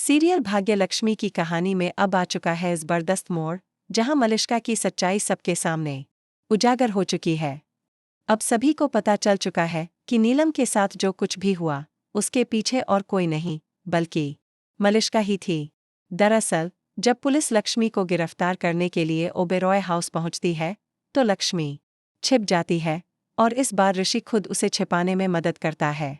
Serial भाग्य लक्ष्मी की कहानी में अब आ चुका है जबरदस्त मोड़, जहां मलिष्का की सच्चाई सबके सामने उजागर हो चुकी है। अब सभी को पता चल चुका है कि नीलम के साथ जो कुछ भी हुआ, उसके पीछे और कोई नहीं बल्कि मलिष्का ही थी। दरअसल, जब पुलिस लक्ष्मी को गिरफ्तार करने के लिए ओबेरॉय हाउस पहुंचती है, तो लक्ष्मी छिप जाती है और इस बार ऋषि खुद उसे छिपाने में मदद करता है।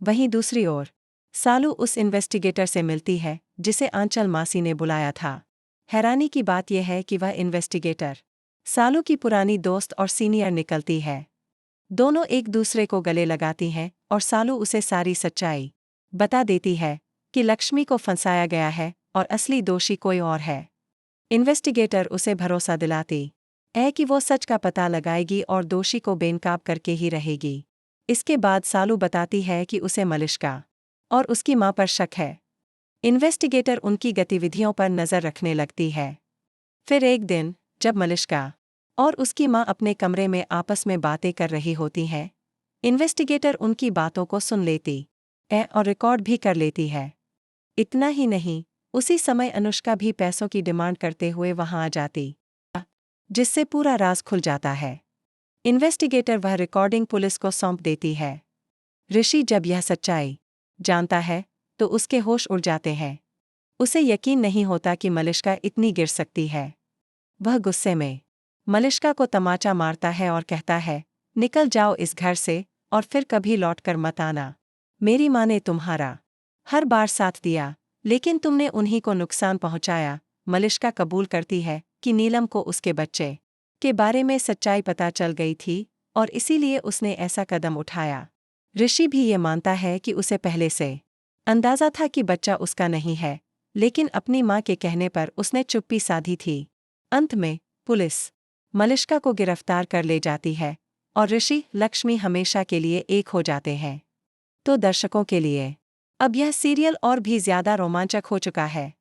वहीं दूसरी ओर सालू उस इन्वेस्टिगेटर से मिलती है जिसे आंचल मासी ने बुलाया था। हैरानी की बात यह है कि वह इन्वेस्टिगेटर सालू की पुरानी दोस्त और सीनियर निकलती है। दोनों एक दूसरे को गले लगाती हैं और सालू उसे सारी सच्चाई बता देती है कि लक्ष्मी को फंसाया गया है और असली दोषी कोई और है। इन्वेस्टिगेटर उसे भरोसा दिलाती है कि वो सच का पता लगाएगी और दोषी को बेनकाब करके ही रहेगी। इसके बाद सालू बताती है कि उसे मलिष्का और उसकी मां पर शक है। इन्वेस्टिगेटर उनकी गतिविधियों पर नजर रखने लगती है। फिर एक दिन, जब मलिष्का और उसकी मां अपने कमरे में आपस में बातें कर रही होती हैं, इन्वेस्टिगेटर उनकी बातों को सुन लेती है और रिकॉर्ड भी कर लेती है। इतना ही नहीं, उसी समय अनुष्का भी पैसों की डिमांड करते हुए वहां आ जाती, जिससे पूरा राज खुल जाता है। इन्वेस्टिगेटर वह रिकॉर्डिंग पुलिस को सौंप देती है। ऋषि जब यह सच्चाई जानता है तो उसके होश उड़ जाते हैं। उसे यकीन नहीं होता कि मलिष्का इतनी गिर सकती है। वह गुस्से में मलिष्का को तमाचा मारता है और कहता है, निकल जाओ इस घर से और फिर कभी लौटकर मत आना। मेरी माँ ने तुम्हारा हर बार साथ दिया, लेकिन तुमने उन्हीं को नुकसान पहुंचाया। मलिष्का कबूल करती है कि नीलम को उसके बच्चे के बारे में सच्चाई पता चल गई थी और इसीलिए उसने ऐसा कदम उठाया। ऋषि भी ये मानता है कि उसे पहले से अंदाजा था कि बच्चा उसका नहीं है, लेकिन अपनी मां के कहने पर उसने चुप्पी साधी थी। अंत में पुलिस मलिष्का को गिरफ्तार कर ले जाती है और ऋषि लक्ष्मी हमेशा के लिए एक हो जाते हैं। तो दर्शकों के लिए अब यह सीरियल और भी ज्यादा रोमांचक हो चुका है।